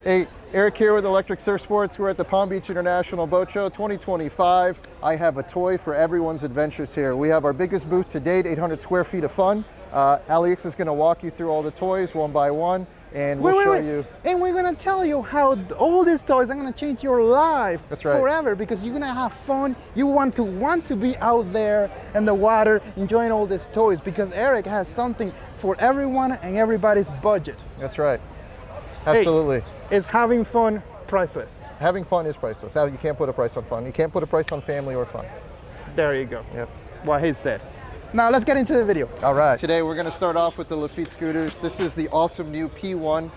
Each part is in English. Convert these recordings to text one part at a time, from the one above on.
Hey, Eric here with Electric Surf Sports. We're at the Palm Beach International Boat Show 2025. I have a toy for everyone's adventures here. We have our biggest booth to date, 800 square feet of fun. Aliex is going to walk you through all the toys one by one, and we'll show you. And we're going to tell you how all these toys are going to change your life forever, because you're going to have fun. You want to be out there in the water enjoying all these toys, because Eric has something for everyone and everybody's budget. That's right. Absolutely. Hey, is having fun priceless? Having fun is priceless. You can't put a price on fun. You can't put a price on family or fun. There you go. Yep. What he said. Now let's get into the video. All right. Today we're going to start off with the Lafitte scooters. This is the awesome new P1,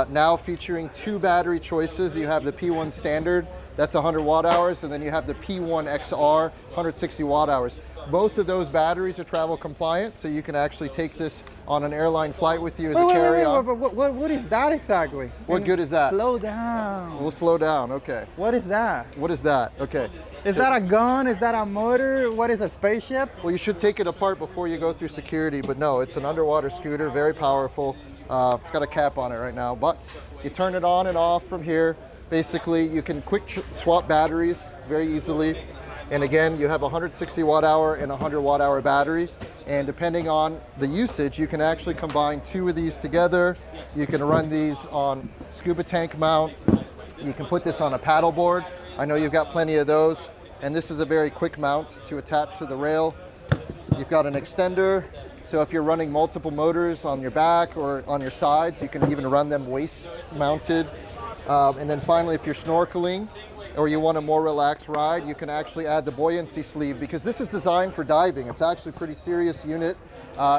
now featuring 2 battery choices. You have the P1 standard, that's 100 watt hours, and then you have the P1 XR, 160 watt hours. Both of those batteries are travel compliant, so you can actually take this on an airline flight with you as a carry-on. What is that exactly? What good is that? Slow down. We'll slow down, okay. What is that? What is that? Okay. Is that a gun? Is that a motor? What is a spaceship? Well, you should take it apart before you go through security, but no, it's an underwater scooter, very powerful. It's got a cap on it right now, but you turn it on and off from here. Basically, you can quick swap batteries very easily. And again, you have a 160 watt hour and a 100 watt hour battery. And depending on the usage, you can actually combine 2 of these together. You can run these on scuba tank mount. You can put this on a paddle board. I know you've got plenty of those. And this is a very quick mount to attach to the rail. You've got an extender. So if you're running multiple motors on your back or on your sides, you can even run them waist mounted. And then finally, if you're snorkeling, or you want a more relaxed ride, you can actually add the buoyancy sleeve, because this is designed for diving. It's actually a pretty serious unit.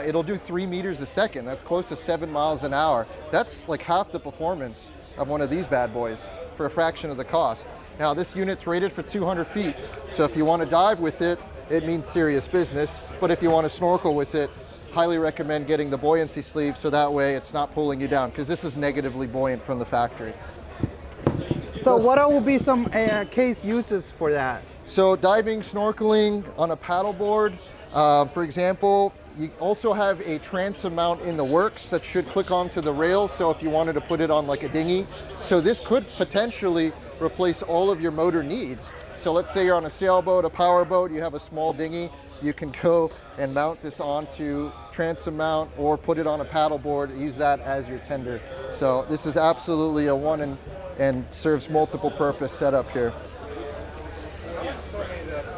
It'll do 3 meters a second. That's close to 7 miles an hour. That's like half the performance of one of these bad boys for a fraction of the cost. Now this unit's rated for 200 feet. So if you want to dive with it, it means serious business. But if you want to snorkel with it, highly recommend getting the buoyancy sleeve, so that way it's not pulling you down, because this is negatively buoyant from the factory. So what will be some case uses for that? So diving, snorkeling on a paddleboard, for example. You also have a transom mount in the works that should click onto the rail, so if you wanted to put it on like a dinghy. So this could potentially replace all of your motor needs. So let's say you're on a sailboat, a power boat, you have a small dinghy, you can go and mount this onto transom mount or put it on a paddleboard, use that as your tender. So this is absolutely a one and serves multiple purpose setup here.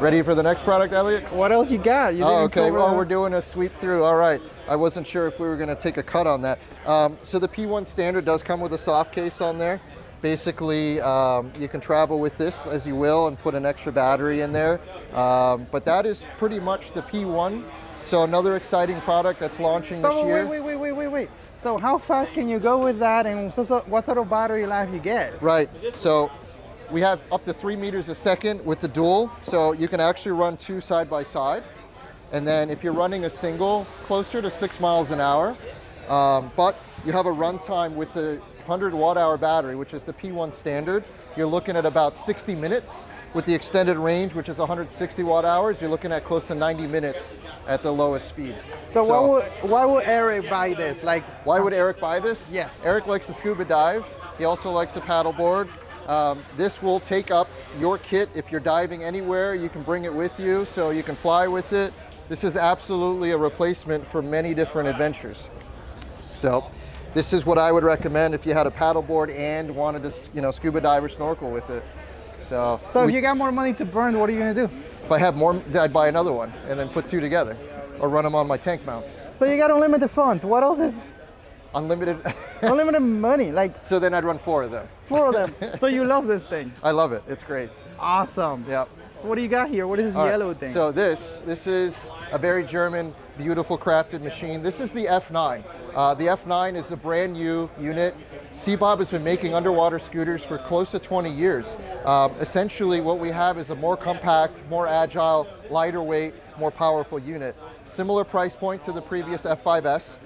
Ready for the next product, Aliex? What else you got? Okay, well, we're doing a sweep through. All right, I wasn't sure if we were going to take a cut on that. So the P1 standard does come with a soft case on there. Basically, you can travel with this as you will and put an extra battery in there. But that is pretty much the P1. So another exciting product that's launching this year. Wait. So how fast can you go with that, and what sort of battery life you get? Right, so we have up to 3 meters a second with the dual, so you can actually run 2 side by side. And then if you're running a single, closer to 6 miles an hour. But you have a runtime with the 100 watt hour battery, which is the P1 standard. You're looking at about 60 minutes. With the extended range, which is 160 watt hours, you're looking at close to 90 minutes at the lowest speed. So why would Eric buy this? Like, why would Eric buy this? Yes. Eric likes to scuba dive. He also likes a paddleboard. This will take up your kit. If you're diving anywhere, you can bring it with you, so you can fly with it. This is absolutely a replacement for many different adventures. So this is what I would recommend if you had a paddleboard and wanted to, scuba dive or snorkel with it. So if you got more money to burn, what are you going to do? If I have more, then I'd buy another one and then put 2 together, or run them on my tank mounts. So you got unlimited funds. What else is unlimited? Unlimited money, like. So then I'd run 4 of them. 4 of them. So you love this thing? I love it. It's great. Awesome. Yeah. What do you got here? What is this yellow thing? So this is a very German, beautiful crafted machine. This is the F9. The F9 is a brand new unit. Seabob has been making underwater scooters for close to 20 years. Essentially what we have is a more compact, more agile, lighter weight, more powerful unit. Similar price point to the previous F5S,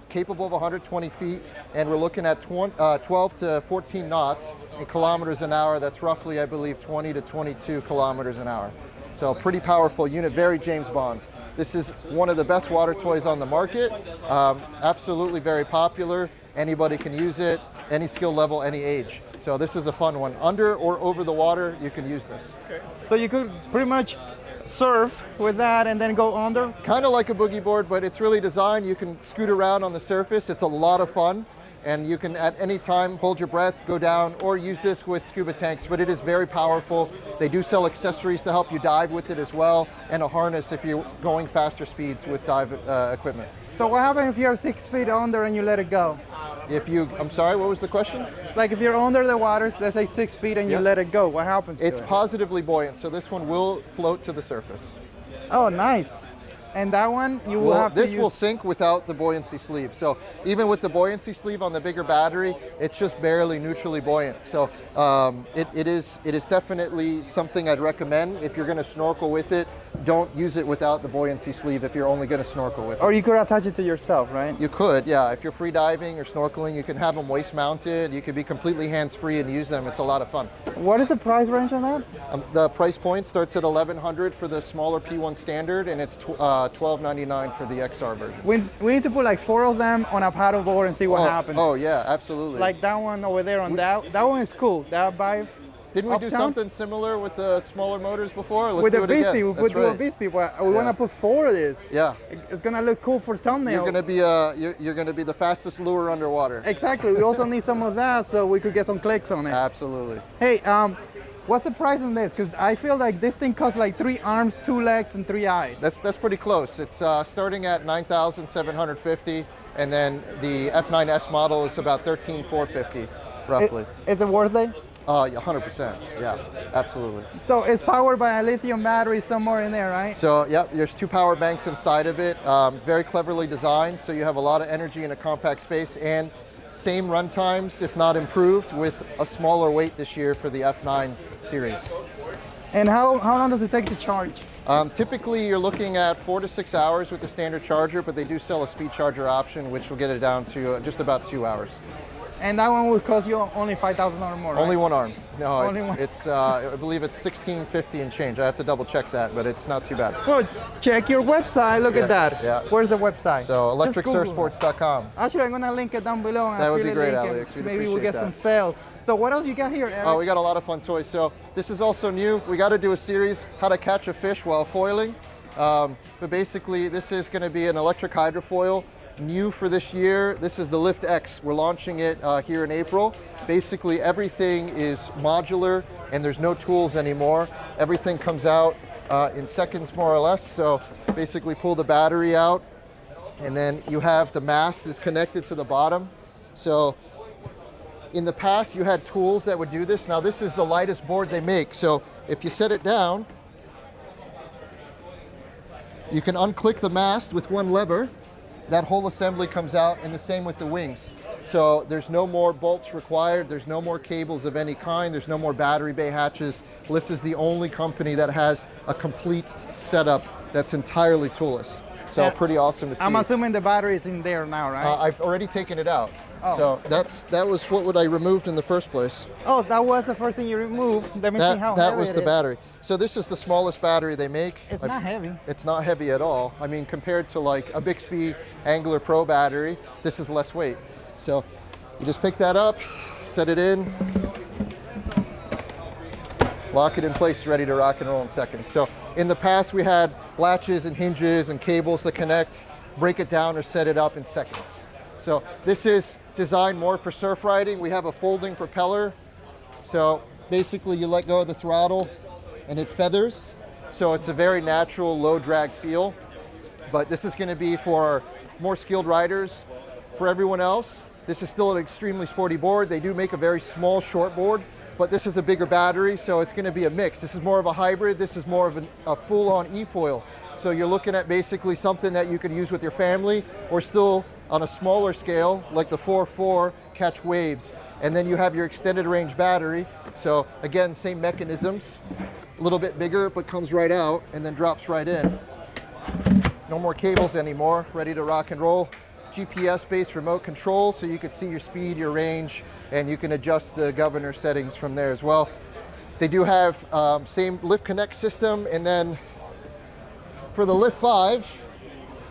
capable of 120 feet, and we're looking at 12 to 14 knots in kilometers an hour. That's roughly, I believe, 20 to 22 kilometers an hour. So pretty powerful unit, very James Bond. This is one of the best water toys on the market. Absolutely very popular. Anybody can use it. any skill level, any age. So this is a fun one. Under or over the water, you can use this. Okay. So you could pretty much surf with that and then go under? Kind of like a boogie board, but it's really designed. You can scoot around on the surface. It's a lot of fun. And you can at any time hold your breath, go down, or use this with scuba tanks, but it is very powerful. They do sell accessories to help you dive with it as well, and a harness if you're going faster speeds with dive equipment. So what happens if you're 6 feet under and you let it go? I'm sorry, what was the question? Like if you're under the water, let's say 6 feet, and you let it go, what happens to it? It's positively buoyant, so this one will float to the surface. Oh, nice. And that one, you will have to This will sink without the buoyancy sleeve. So even with the buoyancy sleeve on the bigger battery, it's just barely neutrally buoyant. So it is definitely something I'd recommend. If you're going to snorkel with it, don't use it without the buoyancy sleeve if you're only going to snorkel with it. Or you could attach it to yourself, right? You could, yeah. If you're free diving or snorkeling, you can have them waist mounted. You could be completely hands-free and use them. It's a lot of fun. What is the price range on that? The price point starts at $1,100 for the smaller P1 standard, and it's $12.99 for the XR version. We need to put like 4 of them on a paddle board and see what happens. Oh yeah, absolutely. Like that one over there on that one is cool. That vibe. Didn't we do something similar with the smaller motors before? Let's with do the it Beast again. People, we put a Beast People. We want to put 4 of these. Yeah. It's gonna look cool for thumbnail. You're gonna be the fastest lure underwater. Exactly. We also need some of that so we could get some clicks on it. Absolutely. Hey, what's the price on this? Because I feel like this thing costs like 3 arms, 2 legs, and 3 eyes. That's pretty close. It's starting at $9,750, and then the F9S model is about $13,450, roughly. Is it worth it? 100%. Yeah, absolutely. So it's powered by a lithium battery somewhere in there, right? So yeah, there's 2 power banks inside of it. Very cleverly designed, so you have a lot of energy in a compact space, and same run times, if not improved, with a smaller weight this year for the F9 series. And how long does it take to charge? Typically, you're looking at 4 to 6 hours with the standard charger, but they do sell a speed charger option, which will get it down to just about 2 hours. And that one will cost you only $5,000 or more, right? Only 1 arm. No, it's I believe it's $1,650 and change. I have to double check that, but it's not too bad. Well, check your website. Look at that. Yeah. Where's the website? So electricsurfsports.com. Actually, I'm gonna link it down below. That would be great, Aliex. Maybe we'll get some sales. So what else you got here, Eric? Oh, we got a lot of fun toys. So this is also new. We got to do a series, how to catch a fish while foiling. But basically, this is going to be an electric hydrofoil. New for this year, this is the Lift X. We're launching it here in April. Basically, everything is modular and there's no tools anymore. Everything comes out in seconds, more or less. So basically pull the battery out, and then you have the mast is connected to the bottom. So in the past, you had tools that would do this. Now this is the lightest board they make. So if you set it down, you can unclick the mast with 1 lever. That whole assembly comes out, and the same with the wings. So there's no more bolts required, there's no more cables of any kind, there's no more battery bay hatches. Lift is the only company that has a complete setup that's entirely toolless. So yeah, pretty awesome to see. I'm assuming the battery is in there now, right? I've already taken it out. Oh. So that was what I removed in the first place. Oh, that was the first thing you removed. Let me see how heavy that was the battery. So this is the smallest battery they make. It's not heavy. It's not heavy at all. I mean, compared to like a Bixby Angler Pro battery, this is less weight. So you just pick that up, set it in, lock it in place, ready to rock and roll in seconds. So in the past, we had latches and hinges and cables to connect, break it down or set it up in seconds. So this is designed more for surf riding. We have a folding propeller. So basically you let go of the throttle and it feathers. So it's a very natural low drag feel. But this is going to be for more skilled riders. For everyone else, this is still an extremely sporty board. They do make a very small short board, but this is a bigger battery, so it's going to be a mix. This is more of a hybrid. This is more of a full-on e-foil. So you're looking at basically something that you can use with your family, or still on a smaller scale, like the 4.4, catch waves. And then you have your extended range battery. So again, same mechanisms, a little bit bigger, but comes right out and then drops right in. No more cables anymore, ready to rock and roll. GPS-based remote control, so you can see your speed, your range, and you can adjust the governor settings from there as well. They do have same Lift Connect system, and then for the Lift 5,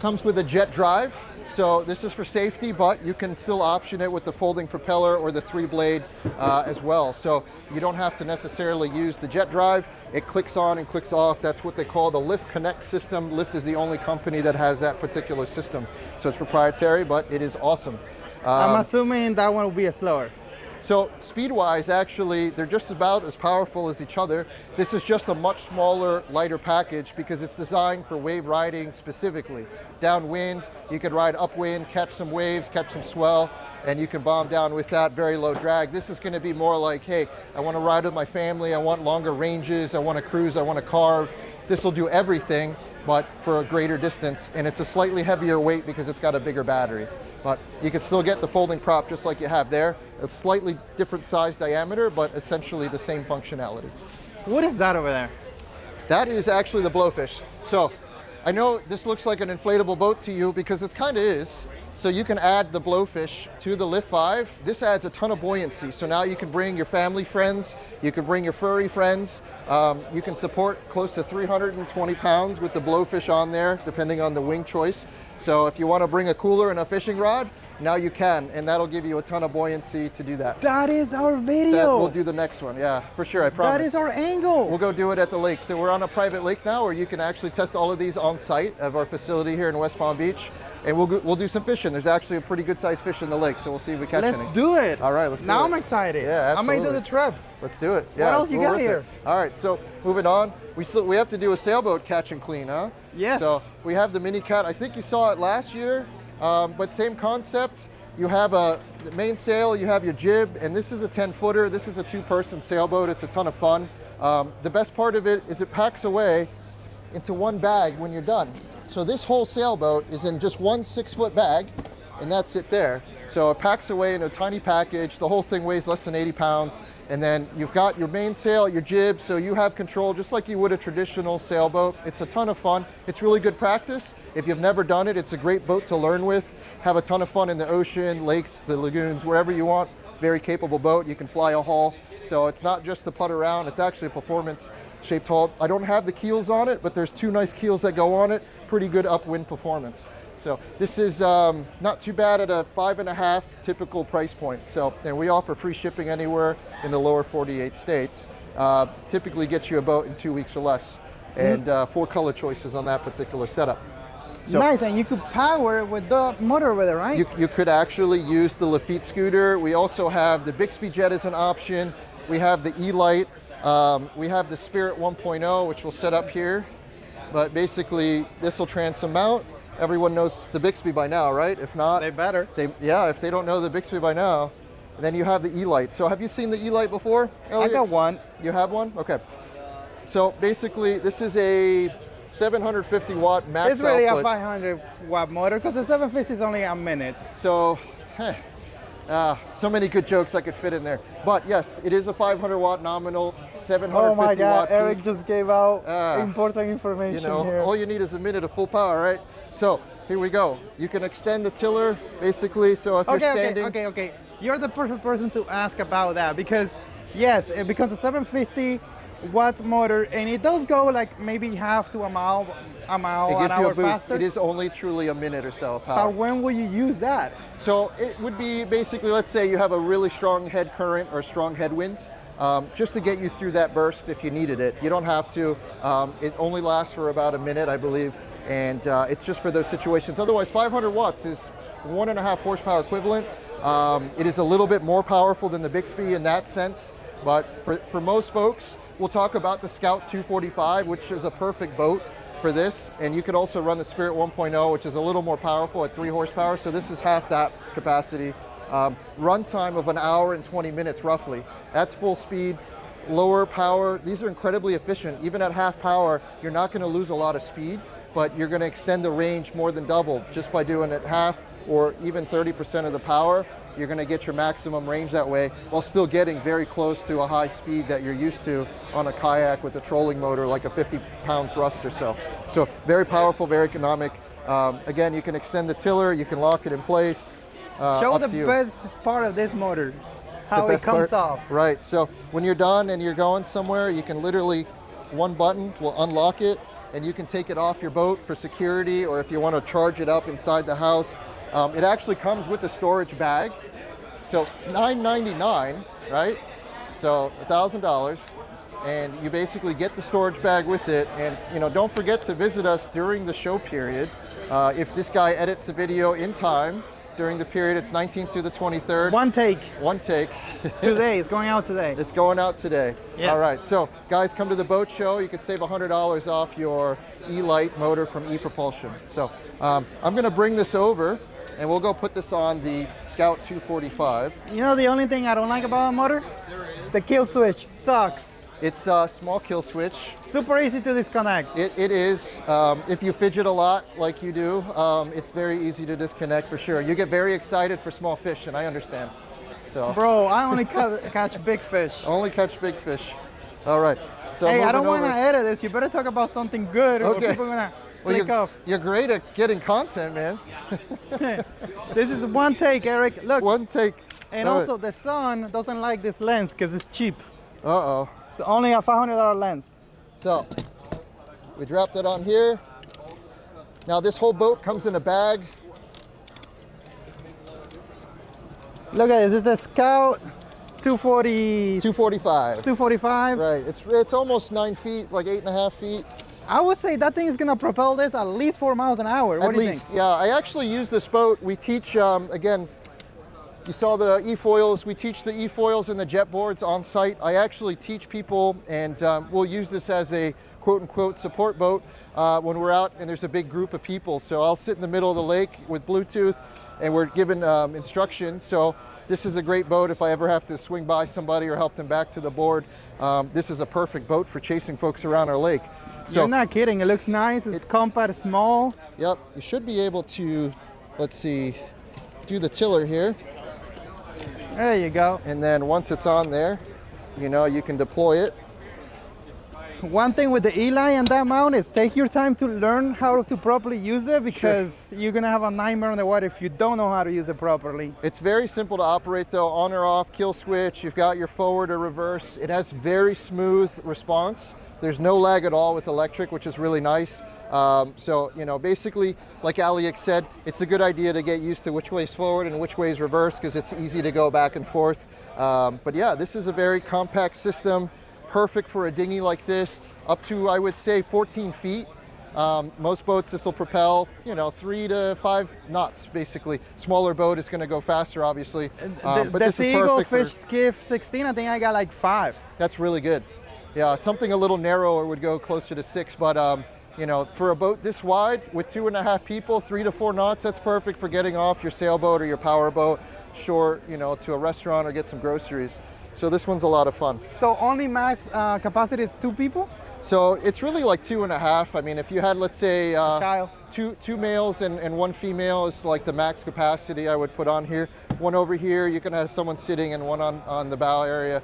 comes with a jet drive. So this is for safety, but you can still option it with the folding propeller or the 3-blade as well. So you don't have to necessarily use the jet drive. It clicks on and clicks off. That's what they call the Lift Connect system. Lift is the only company that has that particular system. So it's proprietary, but it is awesome. I'm assuming that one will be slower. So speed-wise, actually, they're just about as powerful as each other. This is just a much smaller, lighter package because it's designed for wave riding specifically. Downwind, you could ride upwind, catch some waves, catch some swell, and you can bomb down with that, very low drag. This is gonna be more like, hey, I wanna ride with my family, I want longer ranges, I wanna cruise, I wanna carve. This will do everything, but for a greater distance, and it's a slightly heavier weight because it's got a bigger battery. But you can still get the folding prop just like you have there. A slightly different size diameter, but essentially the same functionality. What is that over there? That is actually the blowfish. So I know this looks like an inflatable boat to you because it kind of is. So you can add the blowfish to the Lift 5. This adds a ton of buoyancy. So now you can bring your family friends, you can bring your furry friends. You can support close to 320 pounds with the blowfish on there, depending on the wing choice. So if you want to bring a cooler and a fishing rod, now you can, and that'll give you a ton of buoyancy to do that. That is our video. We'll do the next one, yeah, for sure, I promise. That is our angle. We'll go do it at the lake. So we're on a private lake now where you can actually test all of these on site of our facility here in West Palm Beach. And we'll do some fishing. There's actually a pretty good sized fish in the lake, so we'll see if we catch any. Let's do it. All right, let's do it. Now I'm excited. Yeah, absolutely. I might do the trip. Let's do it. Yeah, what else you got here? All right, so moving on. We have to do a sailboat catch and clean, huh? Yes. So we have the mini cat. I think you saw it last year, but same concept. You have the main sail, you have your jib, and this is a 10-footer. This is a 2-person sailboat. It's a ton of fun. The best part of it is it packs away into one bag when you're done. So this whole sailboat is in just one 6-foot bag, and that's it there. So it packs away in a tiny package. The whole thing weighs less than 80 pounds. And then you've got your main sail, your jib, so you have control just like you would a traditional sailboat. It's a ton of fun. It's really good practice. If you've never done it, it's a great boat to learn with. Have a ton of fun in the ocean, lakes, the lagoons, wherever you want. Very capable boat. You can fly a hull. So it's not just to putt around, it's actually a performance shaped hull. I don't have the keels on it, but there's 2 nice keels that go on it. Pretty good upwind performance. So this is not too bad at a 5.5 typical price point. So, and we offer free shipping anywhere in the lower 48 states. Typically gets you a boat in 2 weeks or less, and 4 color choices on that particular setup. So nice, and you could power it with the motor over there, right? You could actually use the Lafitte scooter. We also have the Bixby Jet as an option. We have the E-Lite. We have the Spirit 1.0, which we'll set up here. But basically, this will transom mount. Everyone knows the Bixby by now, right? If not, they better. Yeah, if they don't know the Bixby by now, then you have the E-Lite. So have you seen the E-Lite before, Aliex? I got one. You have one? Okay. So basically, this is a 750 watt max output. It's really a 500 watt motor because the 750 is only a minute. So, so many good jokes I could fit in there. But yes, it is a 500 watt nominal, 750 watt. Oh my God, peak. Eric just gave out important information here. All you need is a minute of full power, right? So here we go. You can extend the tiller, basically. So if you're standing. Okay. You're the perfect person to ask about that because, yes, it becomes a 750 watt motor, and it does go like maybe half to a mile an hour faster. It is only truly a minute or so of power. But when will you use that? So it would be basically, let's say you have a really strong head current or strong headwind, just to get you through that burst if you needed it. You don't have to. It only lasts for about a minute, I believe, and it's just for those situations. Otherwise, 500 watts is 1.5 horsepower equivalent. It is a little bit more powerful than the Bixby in that sense, but for most folks, we'll talk about the Scout 245, which is a perfect boat for this, and you could also run the Spirit 1.0, which is a little more powerful at 3 horsepower, so this is half that capacity. Run time of 1 hour and 20 minutes roughly. That's full speed, lower power. These are incredibly efficient. Even at half power, you're not going to lose a lot of speed, but you're going to extend the range more than double just by doing it half or even 30% of the power. You're going to get your maximum range that way while still getting very close to a high speed that you're used to on a kayak with a trolling motor, like a 50-pound thrust or so. So very powerful, very economic. Again, you can extend the tiller, you can lock it in place. Show the best part of this motor, how it comes off. Right, so when you're done and you're going somewhere, you can literally, one button will unlock it, and you can take it off your boat for security, or if you want to charge it up inside the house, It actually comes with a storage bag. So $9.99, right? So $1,000. And you basically get the storage bag with it. And don't forget to visit us during the show period. If this guy edits the video in time, during the period, it's 19th through the 23rd. One take. One take. Today, it's going out today. It's going out today. Yes. All right, so guys, come to the boat show. You can save $100 off your E-Lite motor from E-Propulsion. So I'm gonna bring this over and we'll go put this on the Scout 245. You know the only thing I don't like about a motor? The kill switch sucks. It's a small kill switch. Super easy to disconnect. It is. If you fidget a lot like you do, it's very easy to disconnect for sure. You get very excited for small fish, and I understand. So. Bro, I only catch big fish. Only catch big fish. All right. So hey, I don't want to edit this. You better talk about something good, or okay. people are gonna click off. You're great at getting content, man. This is one take, Eric. Look. It's one take. And also, the sun doesn't like this lens because it's cheap. Uh-oh. It's only a $500 lens. So, we dropped it on here. Now this whole boat comes in a bag. Look at this is the Scout 240. 245. 245. Right, it's almost 9 feet, like 8.5 feet. I would say that thing is gonna propel this at least 4 miles an hour. What do you think? Yeah. I actually use this boat. We teach, again, you saw the e-foils. We teach the e-foils and the jetboards on site. I actually teach people, and we'll use this as a quote-unquote support boat when we're out and there's a big group of people. So I'll sit in the middle of the lake with Bluetooth, and we're given instructions. So this is a great boat if I ever have to swing by somebody or help them back to the board. This is a perfect boat for chasing folks around our lake. So, you're not kidding. It looks nice. It's compact, small. Yep. You should be able to, let's see, do the tiller here. There you go. And then once it's on there, you can deploy it. One thing with the Eli and that mount is take your time to learn how to properly use it, because you're gonna have a nightmare on the water if you don't know how to use it properly. It's very simple to operate though, on or off, kill switch. You've got your forward or reverse. It has very smooth response. There's no lag at all with electric, which is really nice. So, basically, like Aliex said, it's a good idea to get used to which way is forward and which way is reverse, because it's easy to go back and forth. But yeah, this is a very compact system, perfect for a dinghy like this, up to, I would say, 14 feet. Most boats, this will propel, 3 to 5 knots, basically. Smaller boat is going to go faster, obviously. But this is perfect Fish Skiff 16, I think I got like 5. That's really good. Yeah, something a little narrower would go closer to 6, but for a boat this wide with 2.5 people, 3 to 4 knots, that's perfect for getting off your sailboat or your power boat shore, to a restaurant or get some groceries. So this one's a lot of fun. So only max capacity is 2 people? So it's really like 2.5. I mean, if you had, let's say, two males and 1 female is like the max capacity I would put on here. One over here, you can have someone sitting and one on the bow area.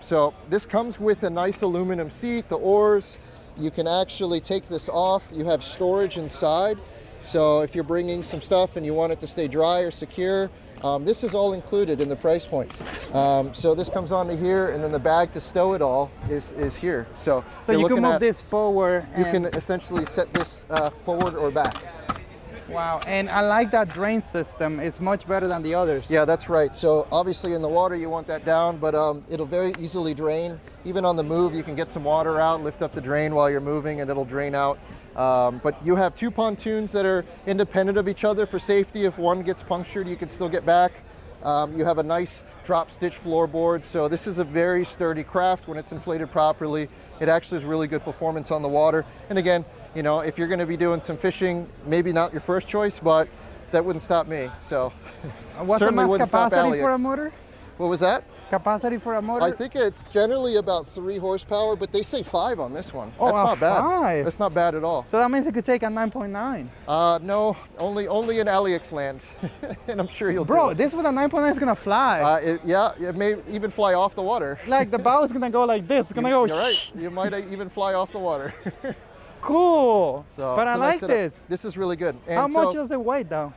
So this comes with a nice aluminum seat, the oars. You can actually take this off. You have storage inside. So if you're bringing some stuff and you want it to stay dry or secure, this is all included in the price point. So this comes onto here, and then the bag to stow it all is here. So you can move this forward. You can essentially set this forward or back. Wow, and I like that drain system. It's much better than the others. Yeah, that's right. So obviously in the water you want that down, but it'll very easily drain. Even on the move, you can get some water out, lift up the drain while you're moving, and it'll drain out. But you have 2 pontoons that are independent of each other for safety. If one gets punctured, you can still get back. You have a nice drop stitch floorboard. So this is a very sturdy craft when it's inflated properly. It actually is really good performance on the water. And again, if you're going to be doing some fishing, maybe not your first choice, but that wouldn't stop me. So what's the max capacity for a motor? What was that? Capacity for a motor? I think it's generally about 3 horsepower, but they say 5 on this one. Oh, that's not bad. 5. That's not bad at all. So that means it could take a 9.9. No, only in Aliex land, and I'm sure you'll. Bro, this with a 9.9 is gonna fly. It may even fly off the water. Like the bow is gonna go like this. It's gonna go. You're right. You might even fly off the water. Cool. But I like nice this. This is really good. And how much does it weigh though?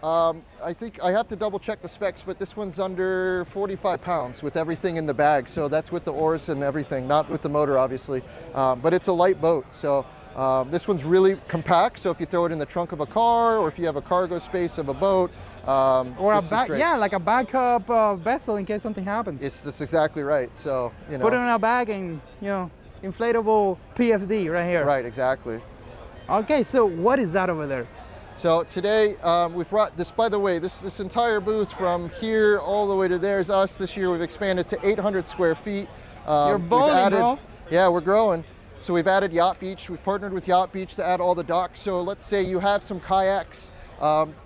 I think I have to double check the specs, but this one's under 45 pounds with everything in the bag. So that's with the oars and everything, not with the motor, obviously. But it's a light boat. So this one's really compact. So if you throw it in the trunk of a car, or if you have a cargo space of a boat, Or like a backup vessel in case something happens. That's exactly right. So, you know. Put it in a bag and, you know, inflatable PFD right here. Right, exactly. Okay, so what is that over there? So today we've brought this, by the way, this entire booth from here all the way to there is us. This year we've expanded to 800 square feet. You're bowling, bro. Yeah, we're growing. So we've added Yacht Beach. We've partnered with Yacht Beach to add all the docks. So let's say you have some kayaks.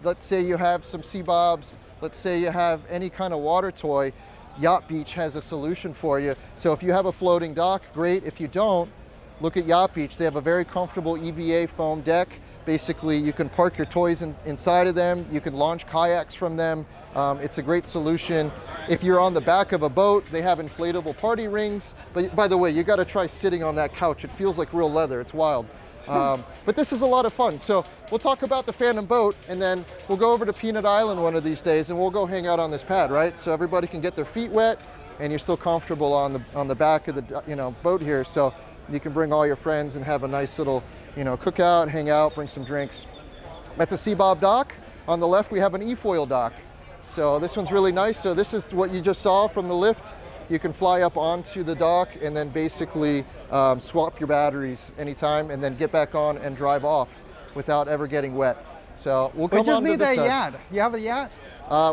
Let's say you have some seabobs. Let's say you have any kind of water toy. Yacht Beach has a solution for you. So if you have a floating dock, great. If you don't, look at Yacht Beach. They have a very comfortable EVA foam deck. Basically, you can park your toys inside of them. You can launch kayaks from them. It's a great solution. If you're on the back of a boat, they have inflatable party rings. But by the way, you got to try sitting on that couch. It feels like real leather. It's wild. But this is a lot of fun. So we'll talk about the Phantom boat, and then we'll go over to Peanut Island one of these days, and we'll go hang out on this pad, right? So everybody can get their feet wet, and you're still comfortable on the back of the boat here. So you can bring all your friends and have a nice little cookout, hang out, bring some drinks. That's a seabob dock. On the left, we have an e-foil dock. So this one's really nice. So this is what you just saw from the lift. You can fly up onto the dock and then basically swap your batteries anytime and then get back on and drive off without ever getting wet. So we'll come on to this side. We just need a yacht. You have a yacht?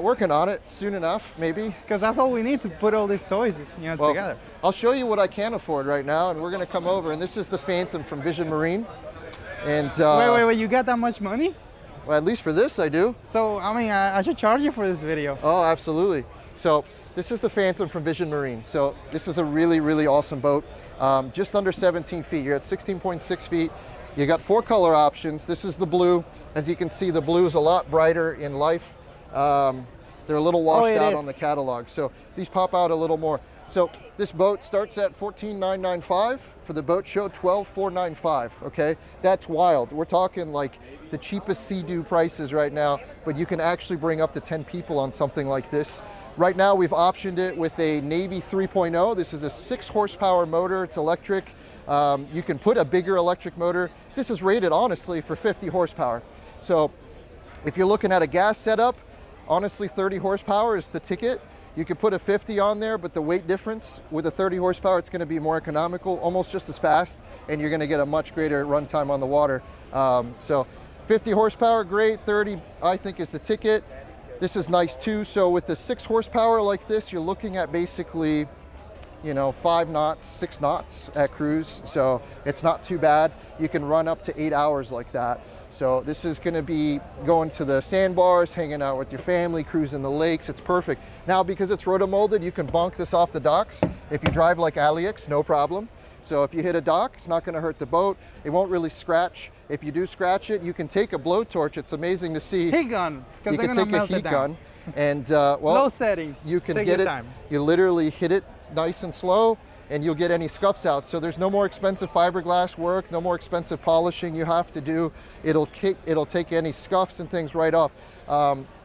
Working on it soon enough, maybe. Because that's all we need to put all these toys together. I'll show you what I can afford right now, and we're going to come over. And this is the Phantom from Vision Marine. And wait, you got that much money? Well, at least for this, I do. So, I mean, I should charge you for this video. Oh, absolutely. So this is the Phantom from Vision Marine. So this is a really, really awesome boat. Just under 17 feet. You're at 16.6 feet. You got 4 color options. This is the blue. As you can see, the blue is a lot brighter in life. They're a little washed out on the catalog. So these pop out a little more. So this boat starts at $14,995. For the boat show, $12,495, okay? That's wild. We're talking like the cheapest Sea-Doo prices right now, but you can actually bring up to 10 people on something like this. Right now, we've optioned it with a Navy 3.0. This is a 6 horsepower motor. It's electric. You can put a bigger electric motor. This is rated, honestly, for 50 horsepower. So if you're looking at a gas setup, honestly, 30 horsepower is the ticket. You could put a 50 on there, but the weight difference with a 30 horsepower, it's going to be more economical, almost just as fast, and you're going to get a much greater runtime on the water. So 50 horsepower, great. 30, I think, is the ticket. This is nice too. So with the 6 horsepower like this, you're looking at basically, 5 knots, 6 knots at cruise. So it's not too bad. You can run up to 8 hours like that. So this is going to be going to the sandbars, hanging out with your family, cruising the lakes. It's perfect. Now, because it's rotomolded, you can bunk this off the docks. If you drive like Aliex, no problem. So if you hit a dock, it's not going to hurt the boat. It won't really scratch. If you do scratch it, you can take a blowtorch. It's amazing to see. Heat gun. You can take a heat gun. And low settings. You can get it. You literally hit it nice and slow, and you'll get any scuffs out. So there's no more expensive fiberglass work, no more expensive polishing you have to do. It'll take any scuffs and things right off.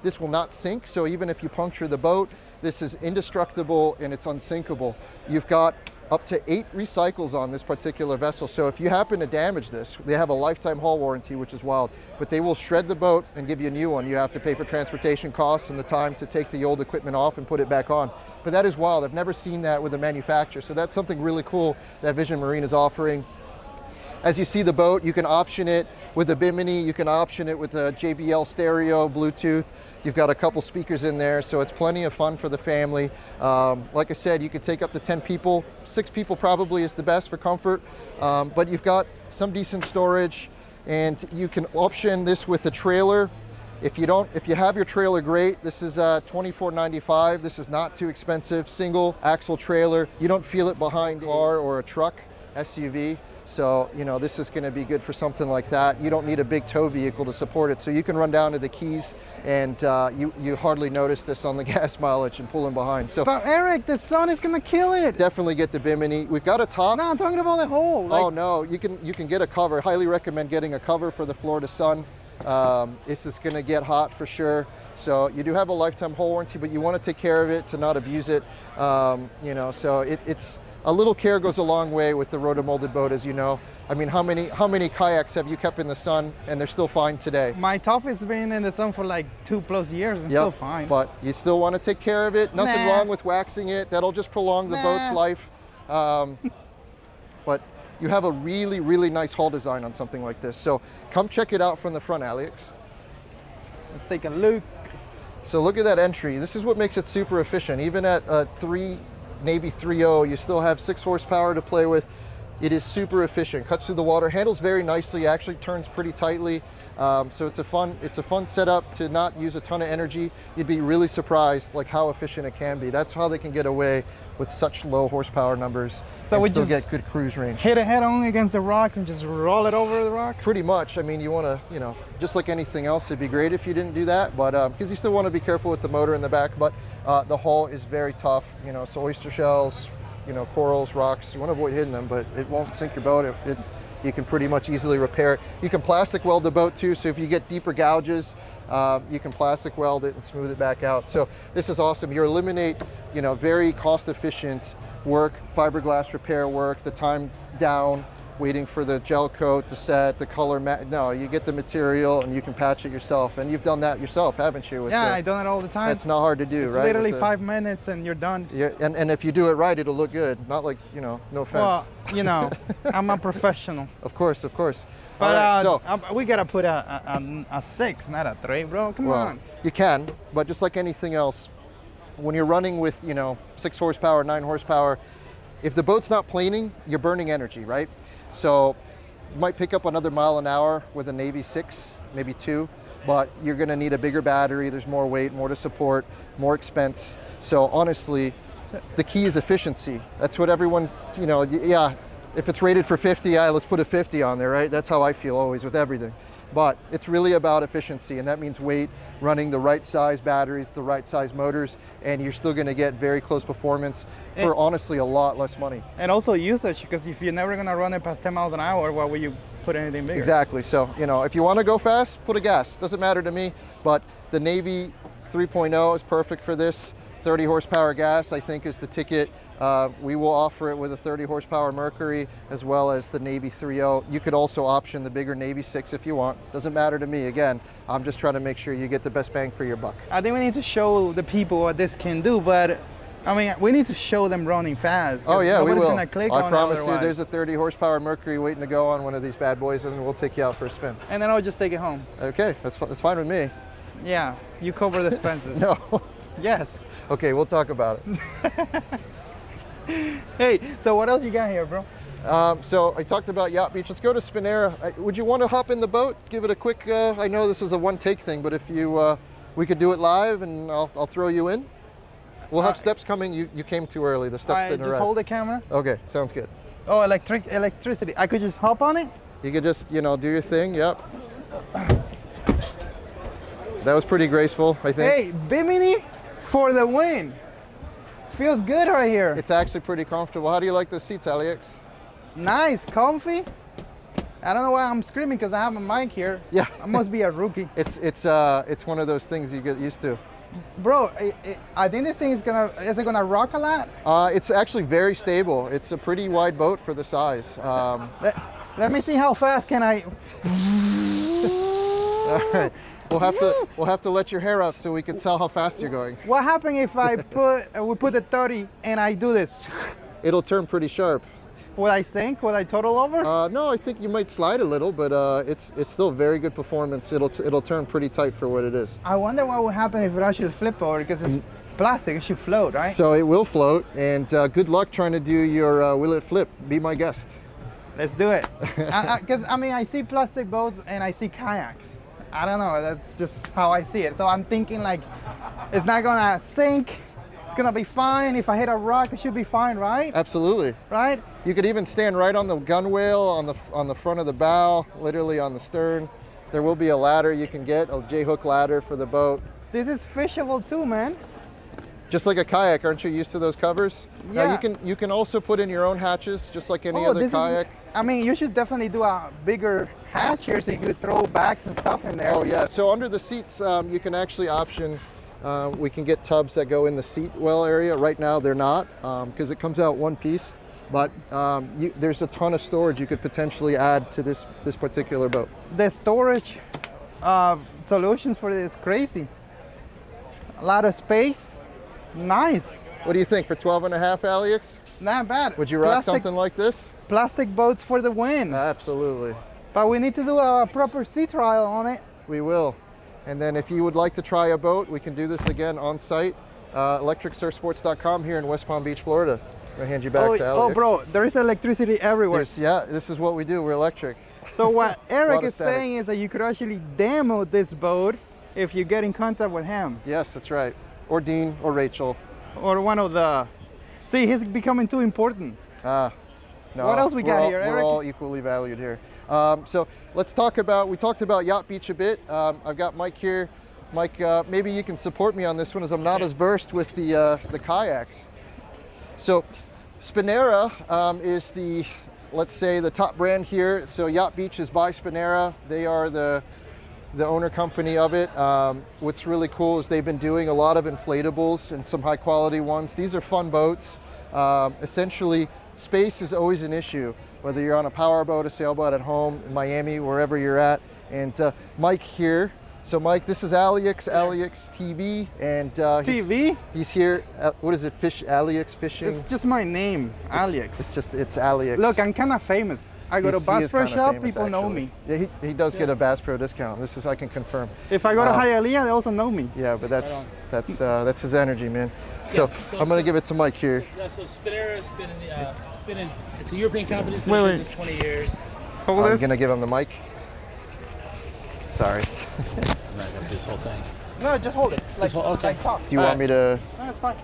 This will not sink, so even if you puncture the boat, this is indestructible and it's unsinkable. You've got up to 8 recycles on this particular vessel. So if you happen to damage this, they have a lifetime hull warranty, which is wild, but they will shred the boat and give you a new one. You have to pay for transportation costs and the time to take the old equipment off and put it back on. But that is wild. I've never seen that with a manufacturer. So that's something really cool that Vision Marine is offering. As you see the boat, you can option it with a Bimini, you can option it with a JBL stereo, Bluetooth. You've got a couple speakers in there, so it's plenty of fun for the family. Like I said, you could take up to 10 people. 6 people probably is the best for comfort, but you've got some decent storage, and you can option this with a trailer. If you have your trailer, great. This is $24.95. This is not too expensive. Single axle trailer. You don't feel it behind a car or a truck, SUV. So, this is going to be good for something like that. You don't need a big tow vehicle to support it. So you can run down to the Keys and you hardly notice this on the gas mileage and pulling behind. So, but Eric, the sun is going to kill it. Definitely get the Bimini. We've got a top. No, I'm talking about the whole. Oh no, you can get a cover. Highly recommend getting a cover for the Florida sun. This is going to get hot for sure. So you do have a lifetime hull warranty, but you want to take care of it to not abuse it. So it's a little care goes a long way with the rotomolded boat, as you know. I mean, how many kayaks have you kept in the sun and they're still fine today? My toughest been in the sun for like 2+ years and still fine. But you still want to take care of it. Nothing wrong with waxing it. That'll just prolong the boat's life. But you have a really, really nice hull design on something like this. So come check it out from the front, Aliex. Let's take a look. So look at that entry. This is what makes it super efficient. Even at a Navy 3.0, you still have 6 horsepower to play with. It is super efficient. Cuts through the water, handles very nicely. Actually turns pretty tightly. So it's a fun setup to not use a ton of energy. You'd be really surprised like how efficient it can be. That's how they can get away with such low horsepower numbers and still get good cruise range. Hit it head on against the rocks and just roll it over the rocks? Pretty much. I mean, you want to, you know, just like anything else, it'd be great if you didn't do that, but because you still want to be careful with the motor in the back, but the hull is very tough, you know, so oyster shells, you know, corals, rocks, you want to avoid hitting them, but it won't sink your boat. You can pretty much easily repair it. You can plastic weld the boat too, so if you get deeper gouges, you can plastic weld it and smooth it back out. So this is awesome. You eliminate, you know, very cost efficient work, fiberglass repair work, the time down, waiting for the gel coat to set, the color no, you get the material and you can patch it yourself. And you've done that yourself, haven't you? I've done it all the time. It's not hard to do, it's right? Literally 5 minutes and you're done. Yeah, and if you do it right, it'll look good. Not like, you know, no offense. Well, you know, I'm a professional. Of course, of course. But right, so we gotta put a 6, not a 3, bro. Come on. You can, but just like anything else, when you're running with, you know, 6 horsepower, 9 horsepower, if the boat's not planing, you're burning energy, right? So you might pick up another mile an hour with a Navy 6, maybe 2, but you're gonna need a bigger battery. There's more weight, more to support, more expense. So honestly, the key is efficiency. That's what everyone, you know, yeah, if it's rated for 50, let's put a 50 on there, right? That's how I feel always with everything. But it's really about efficiency, and that means weight, running the right size batteries, the right size motors, and you're still gonna get very close performance for honestly a lot less money. And also usage, because if you're never gonna run it past 10 miles an hour, why would you put anything bigger? Exactly, so, you know, if you wanna go fast, put a gas. Doesn't matter to me, but the Navy 3.0 is perfect for this. 30 horsepower gas, I think, is the ticket. We will offer it with a 30 horsepower Mercury as well as the Navy 3.0. You could also option the bigger Navy 6 if you want. Doesn't matter to me. Again, I'm just trying to make sure you get the best bang for your buck. I think we need to show the people what this can do, but I mean, we need to show them running fast. Oh yeah, we will. Gonna click I on promise otherwise. you, there's a 30 horsepower Mercury waiting to go on one of these bad boys, and we'll take you out for a spin. And then I'll just take it home. Okay, that's fine with me. Yeah, you cover the expenses. No. Yes. Okay, we'll talk about it. Hey, so what else you got here, bro? So I talked about Yacht Beach. Let's go to Spinera. Would you want to hop in the boat? Give it a quick, I know this is a one-take thing, but if you, we could do it live and I'll throw you in. We'll have steps coming. You came too early. The steps didn't arrive. Just hold the camera. Okay, sounds good. Oh, electricity. I could just hop on it? You could just, you know, do your thing, yep. That was pretty graceful, I think. Hey, Bimini for the win. Feels good right here. It's actually pretty comfortable. How do you like those seats, Aliex? Nice, comfy. I don't know why I'm screaming because I have a mic here. Yeah. I must be a rookie. It's one of those things you get used to. Bro, I think this thing is it gonna rock a lot? It's actually very stable. It's a pretty wide boat for the size. Let me see how fast can I. All right. We'll have to let your hair out so we can tell how fast you're going. What happens if we put the 30 and I do this? It'll turn pretty sharp. Will I sink? Will I total over? No, I think you might slide a little, but it's still very good performance. It'll turn pretty tight for what it is. I wonder what would happen if it actually flip over, because it's plastic. It should float, right? So it will float, and good luck trying to do your will it flip. Be my guest. Let's do it. Because I mean, I see plastic boats and I see kayaks. I don't know, that's just how I see it. So I'm thinking like, it's not gonna sink, it's gonna be fine. If I hit a rock, it should be fine, right? Absolutely. Right? You could even stand right on the gunwale, on the front of the bow, literally on the stern. There will be a ladder you can get, a J-hook ladder for the boat. This is fishable too, man. Just like a kayak, aren't you used to those covers? Yeah. You can also put in your own hatches, just like any other kayak. I mean, you should definitely do a bigger hatch here so you could throw bags and stuff in there. Oh yeah, so under the seats, you can actually option, we can get tubs that go in the seat well area. Right now they're not, because it comes out one piece. but there's a ton of storage you could potentially add to this particular boat. The storage solutions for this is crazy. A lot of space, nice. What do you think for 12.5, Aliex? Not bad. Would you rock something like this? Plastic boats for the win. Absolutely. But we need to do a proper sea trial on it. We will. And then if you would like to try a boat, we can do this again on site. electricsurfsports.com here in West Palm Beach, Florida. I'll hand you back to Aliex. Oh, bro, there is electricity everywhere. Yeah, this is what we do. We're electric. So what Eric is saying is that you could actually demo this boat if you get in contact with him. Yes, that's right. Or Dean or Rachel. Or one of the... See, he's becoming too important. No. What else we got here, Eric? We're all equally valued here. So let's talk about, we talked about Yacht Beach a bit. I've got Mike here. Mike, maybe you can support me on this one as I'm not as versed with the kayaks. So Spinera is the, let's say, the top brand here. So Yacht Beach is by Spinera. They are the owner company of it. What's really cool is they've been doing a lot of inflatables and some high quality ones. These are fun boats. Essentially, space is always an issue, whether you're on a power boat, a sailboat at home, in Miami, wherever you're at. And Mike here. So Mike, this is Aliex, ALIEXTV, and he's here. What is it? Aliex Fishing? It's just my name, Aliex. It's Aliex. Look, I'm kind of famous. I go to Bass Pro Shop, people know me. Yeah, he does get a Bass Pro discount. This is, I can confirm. If I go to Hialeah, they also know me. Yeah, but that's his energy, man. So I'm gonna give it to Mike here. Yeah, so Spinera's been in it's a European company. It's Wait. been 20 years. Hold I'm this. gonna give him the mic. Sorry. I'm not gonna do this whole thing. No, just hold it. Like, okay. like talk. Do you want me to? No, it's fine.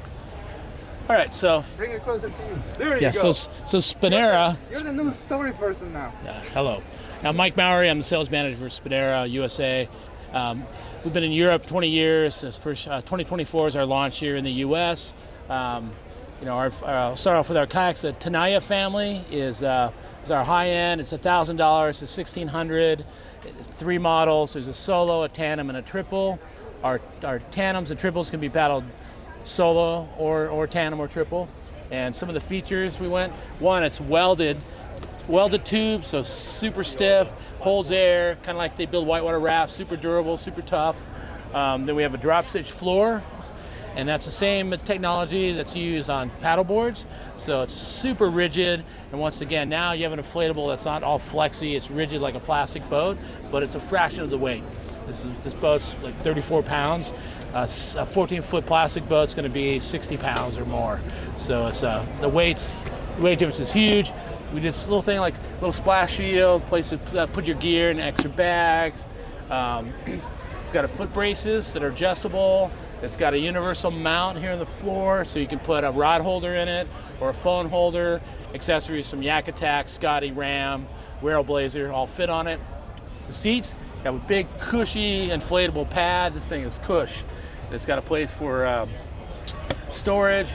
All right, so Bring it closer to you. There you yeah, go. so Spinera. You're the new story person now. Yeah, hello. Now, Mike Mowry, I'm the sales manager for Spinera USA. We've been in Europe 20 years. 2024 is our launch here in the U.S. You know, I'll start off with our kayaks. The Tenaya family is our high end. It's $1,000 to $1,600. 3 models. There's a solo, a tandem, and a triple. Our tandems and triples can be paddled solo or tandem or triple. And some of the features we went. One, it's welded tubes, so super stiff, holds air, kind of like they build whitewater rafts. Super durable, super tough. Then we have a drop stitch floor. And that's the same technology that's used on paddle boards. So it's super rigid. And once again, now you have an inflatable that's not all flexy. It's rigid like a plastic boat, but it's a fraction of the weight. This boat's like 34 pounds. A 14-foot plastic boat's going to be 60 pounds or more. So it's the weight difference is huge. We did this little thing like a little splash shield, place to put your gear and extra bags. It's got foot braces that are adjustable. It's got a universal mount here on the floor, so you can put a rod holder in it or a phone holder. Accessories from YakGadget, Scotty, Ram, Railblazer all fit on it. The seats have a big cushy inflatable pad. This thing is cush. It's got a place for storage.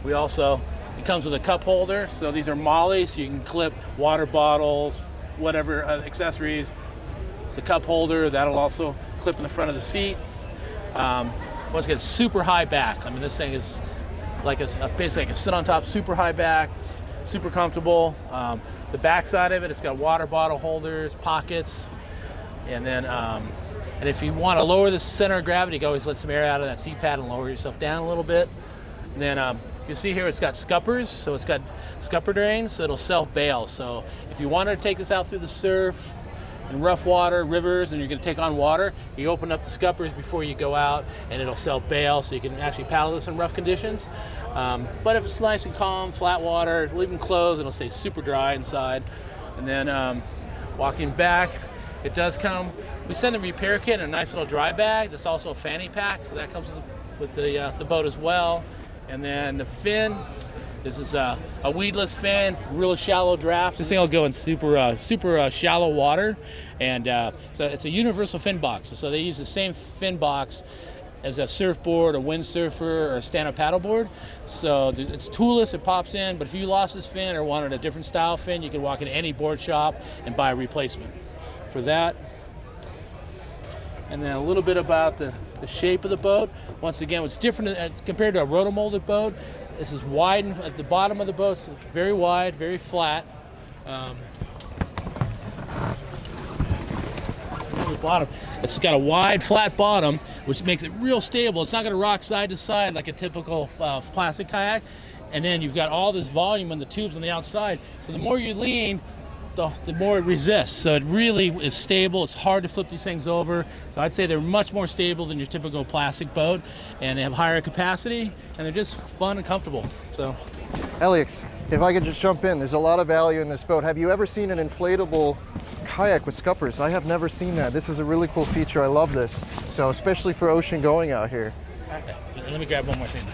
It comes with a cup holder, so these are molly, so you can clip water bottles, whatever accessories. The cup holder, that'll also clip in the front of the seat. Once again, super high back. I mean, this thing is like basically like a sit on top, super high back, super comfortable. The back side of it, it's got water bottle holders, pockets, and then and if you want to lower the center of gravity, you can always let some air out of that seat pad and lower yourself down a little bit. And then you see here it's got scuppers, so it's got scupper drains, so it'll self-bail. So if you wanted to take this out through the surf, in rough water, rivers, and you're going to take on water, you open up the scuppers before you go out, and it'll self-bail, so you can actually paddle this in rough conditions. But if it's nice and calm, flat water, leave them closed, it'll stay super dry inside. And then walking back, it does come. We send a repair kit and a nice little dry bag. There's also a fanny pack, so that comes with the boat as well. And then the fin. This is a weedless fin, really shallow draft. This thing will go in super shallow water, and so it's a universal fin box. So they use the same fin box as a surfboard, a windsurfer, or a stand-up paddleboard. So it's toolless, it pops in, but if you lost this fin or wanted a different style fin, you can walk into any board shop and buy a replacement for that. And then a little bit about the shape of the boat. Once again, what's different compared to a rotomolded boat, This is wide at the bottom of the boat. It's very wide, very flat. The bottom, it's got a wide, flat bottom, which makes it real stable. It's not going to rock side to side like a typical plastic kayak. And then you've got all this volume in the tubes on the outside. So the more you lean, the more it resists. So it really is stable. It's hard to flip these things over. So I'd say they're much more stable than your typical plastic boat, and they have higher capacity, and they're just fun and comfortable. So, Aliex, if I could just jump in, there's a lot of value in this boat. Have you ever seen an inflatable kayak with scuppers? I have never seen that. This is a really cool feature. I love this. So especially for ocean going out here. Okay. Let me grab one more thing.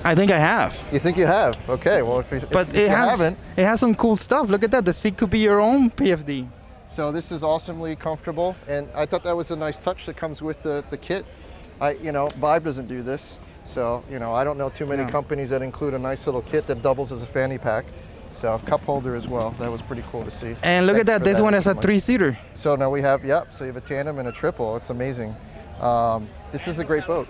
I think I have. You think you have? Okay, well, if you haven't. It has some cool stuff. Look at that. The seat could be your own PFD. So this is awesomely comfortable, and I thought that was a nice touch that comes with the kit. Vibe doesn't do this, so I don't know too many companies that include a nice little kit that doubles as a fanny pack. So cup holder as well. That was pretty cool to see. And look at that. This one is a 3-seater. So now we have, so you have a tandem and a triple. It's amazing. This is a great boat.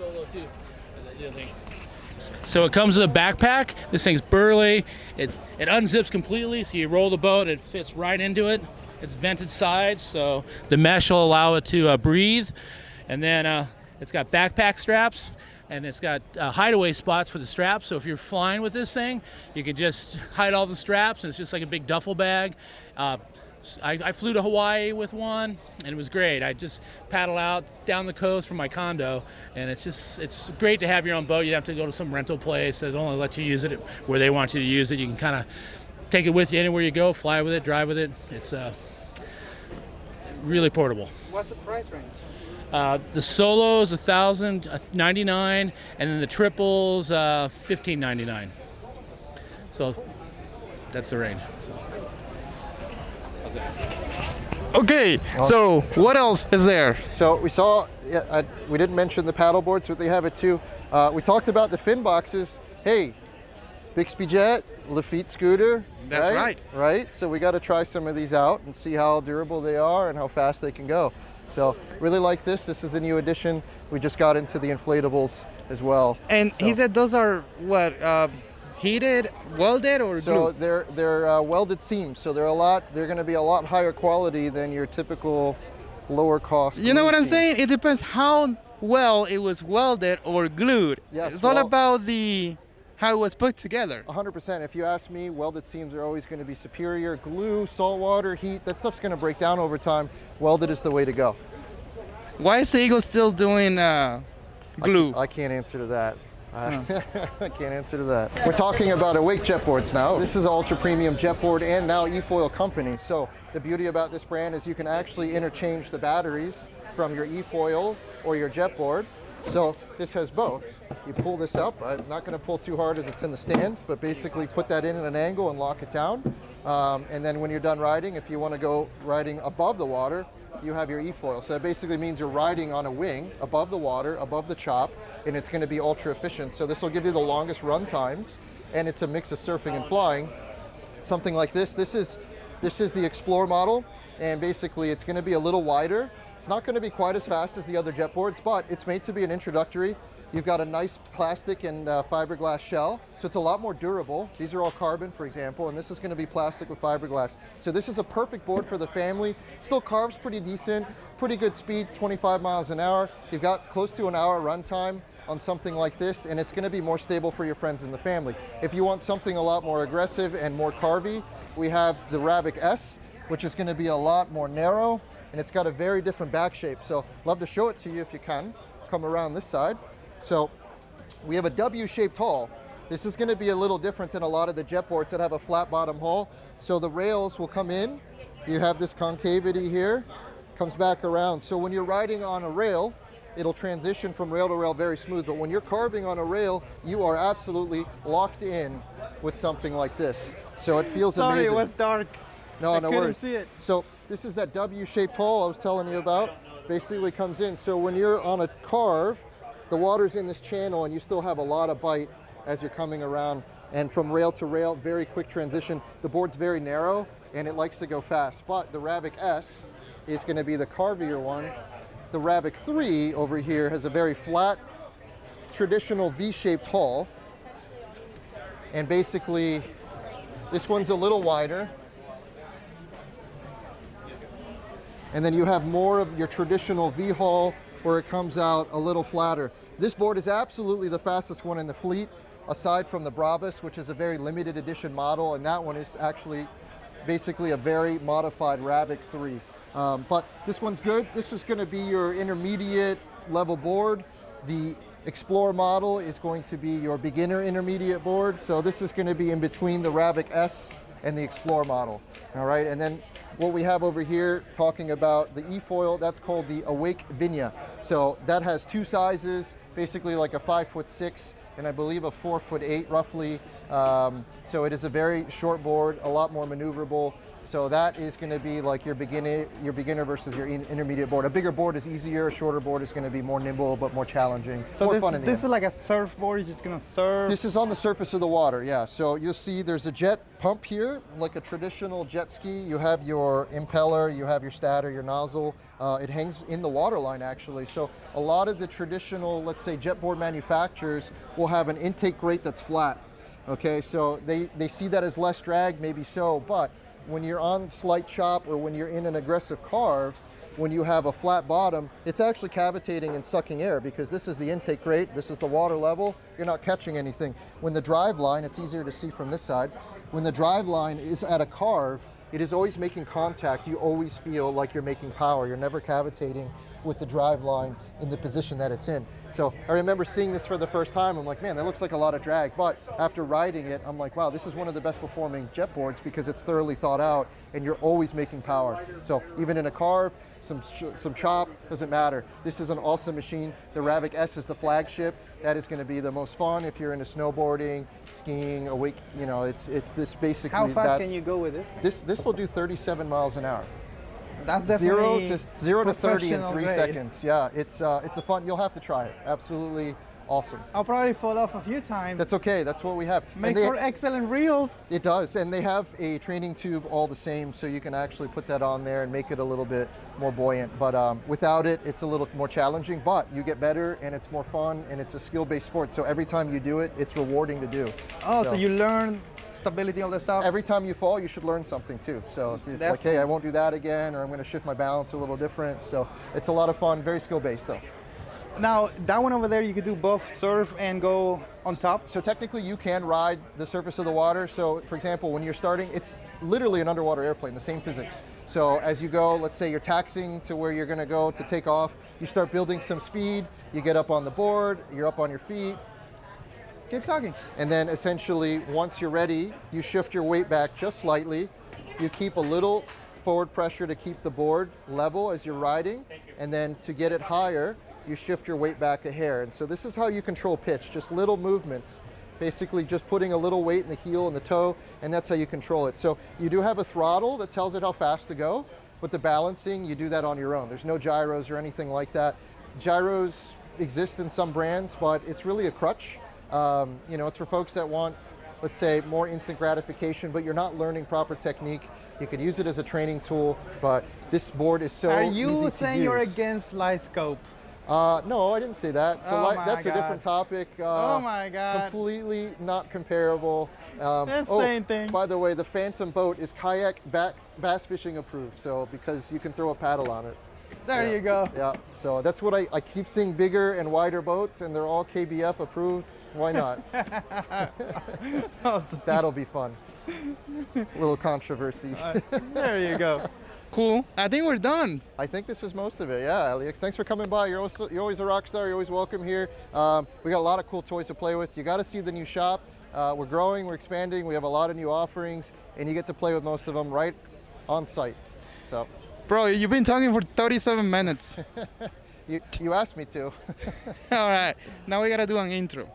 So it comes with a backpack. This thing's burly. It unzips completely, so you roll the boat, it fits right into it. It's vented sides, so the mesh will allow it to breathe. And then it's got backpack straps, and it's got hideaway spots for the straps. So if you're flying with this thing, you can just hide all the straps, and it's just like a big duffel bag. I flew to Hawaii with one, and it was great. I just paddle out down the coast from my condo, and it's great to have your own boat. You don't have to go to some rental place that only let you use it where they want you to use it. You can kind of take it with you anywhere you go, fly with it, drive with it. It's really portable. What's the price range? The solos $1,099, and then the triples $1,599. So that's the range. So. Okay, so what else is there? So we saw, we didn't mention the paddle boards, but they have it too. We talked about the fin boxes. Hey, Bixby Jet, Lafitte scooter. That's right. Right, so we got to try some of these out and see how durable they are and how fast they can go. So really like this. This is a new addition. We just got into the inflatables as well. And he said those are what? Heated, welded, or so glue? they're welded seams, so they're going to be a lot higher quality than your typical lower cost. You know what I'm seams. saying? It depends how well it was welded or glued. Yes, it's all about how it was put together. 100%. If you ask me, welded seams are always going to be superior. Glue, salt water, heat, that stuff's going to break down over time. Welded is the way to go. Why is Eagle still doing glue? I can't answer to that. I can't answer to that. We're talking about awake jetboards now. This is an ultra premium jetboard and now e-foil company. So the beauty about this brand is you can actually interchange the batteries from your e-foil or your jetboard. So this has both. You pull this up. I'm not going to pull too hard as it's in the stand, but basically put that in at an angle and lock it down. And then when you're done riding, if you want to go riding above the water, you have your e-foil. So that basically means you're riding on a wing above the water, above the chop, and it's going to be ultra efficient. So this will give you the longest run times, and it's a mix of surfing and flying. Something like this. This is the Explore model, and basically it's going to be a little wider. It's not going to be quite as fast as the other jetboards, but it's made to be an introductory. You've got a nice plastic and fiberglass shell, so it's a lot more durable. These are all carbon, for example, and this is going to be plastic with fiberglass. So this is a perfect board for the family. Still carves pretty decent, pretty good speed, 25 miles an hour. You've got close to an hour run time on something like this, and it's going to be more stable for your friends and the family. If you want something a lot more aggressive and more carvy, we have the Ravic S, which is going to be a lot more narrow, and it's got a very different back shape. So love to show it to you if you can. Come around this side. So we have a W-shaped hull. This is going to be a little different than a lot of the jetboards that have a flat bottom hull. So the rails will come in. You have this concavity here, comes back around. So when you're riding on a rail, it'll transition from rail to rail very smooth. But when you're carving on a rail, you are absolutely locked in with something like this. So it feels amazing. Sorry, it was dark. No worries. Couldn't see it. So this is that W-shaped hull I was telling you about. Basically comes in. So when you're on a carve, the water's in this channel and you still have a lot of bite as you're coming around. And from rail to rail, very quick transition. The board's very narrow and it likes to go fast. But the Ravic S is going to be the carvier one. The Ravic 3 over here has a very flat traditional V-shaped hull. And basically, this one's a little wider. And then you have more of your traditional V-hull where it comes out a little flatter. This board is absolutely the fastest one in the fleet, aside from the Brabus, which is a very limited edition model, and that one is actually basically a very modified Rabbit 3. But this one's good. This is going to be your intermediate level board. The Explorer model is going to be your beginner intermediate board. So this is going to be in between the Rabbit S and the Explorer model. All right, and then what we have over here talking about the E-foil, that's called the Awake Vinya. So that has two sizes, basically like a 5'6" and I believe a 4'8" roughly. So it is a very short board, a lot more maneuverable. So that is going to be like your beginner versus your intermediate board. A bigger board is easier, a shorter board is going to be more nimble but more challenging. So more fun in the this end. is like a surfboard, you're just going to surf? This is on the surface of the water, yeah. So you'll see there's a jet pump here, like a traditional jet ski. You have your impeller, you have your stator, your nozzle. It hangs in the waterline actually. So a lot of the traditional, let's say, jetboard manufacturers will have an intake grate that's flat. Okay, so they see that as less drag, maybe so, but when you're on slight chop or when you're in an aggressive carve, when you have a flat bottom, it's actually cavitating and sucking air because this is the intake grate, this is the water level, you're not catching anything. When the drive line, it's easier to see from this side, when the drive line is at a carve, it is always making contact. You always feel like you're making power. You're never cavitating with the drive line in the position that it's in. So I remember seeing this for the first time. I'm like, man, that looks like a lot of drag. But after riding it, I'm like, wow, this is one of the best performing jet boards because it's thoroughly thought out and you're always making power. So even in a carve, some chop, doesn't matter. This is an awesome machine. The Rabbit S is the flagship. That is going to be the most fun if you're into snowboarding, skiing, awake. You know, it's this basically. How fast can you go with this? This will do 37 miles an hour. That's definitely zero to 30 in 3 professional grade. seconds. Yeah, it's a fun. You'll have to try it. Absolutely awesome. I'll probably fall off a few times. That's okay. That's what we have. Makes for excellent reels. It does, and they have a training tube all the same, so you can actually put that on there and make it a little bit more buoyant. But without it, it's a little more challenging. But you get better, and it's more fun, and it's a skill-based sport. So every time you do it, it's rewarding to do. Oh, so you learn stability, all that stuff? Every time you fall, you should learn something too. So if you're like, hey, I won't do that again, or I'm going to shift my balance a little different. So it's a lot of fun, very skill-based though. Now, that one over there, you could do both surf and go on top? So technically you can ride the surface of the water. So for example, when you're starting, it's literally an underwater airplane, the same physics. So as you go, let's say you're taxiing to where you're going to go to take off, you start building some speed, you get up on the board, you're up on your feet. Keep talking. And then essentially, once you're ready, you shift your weight back just slightly. You keep a little forward pressure to keep the board level as you're riding. And then to get it higher, you shift your weight back a hair. And so this is how you control pitch, just little movements. Basically just putting a little weight in the heel and the toe, and that's how you control it. So you do have a throttle that tells it how fast to go, but the balancing, you do that on your own. There's no gyros or anything like that. Gyros exist in some brands, but it's really a crutch. You know, it's for folks that want, let's say, more instant gratification, but you're not learning proper technique. You could use it as a training tool, but this board is so easy to use. Are you saying you're against light scope? No, I didn't say that. So that's a different topic. Oh my God. Completely not comparable. Same thing. By the way, the Phantom boat is kayak bass fishing approved, so because you can throw a paddle on it. There you go. Yeah, so that's what I keep seeing bigger and wider boats, and they're all KBF approved. Why not? Awesome. That'll be fun. Little controversy. There you go. Cool. I think we're done. I think this was most of it. Yeah, Aliex, thanks for coming by. You're always a rock star. You're always welcome here. We got a lot of cool toys to play with. You got to see the new shop. We're growing, we're expanding. We have a lot of new offerings, and you get to play with most of them right on site. So. Bro, you've been talking for 37 minutes. You asked me to. All right, now we gotta do an intro.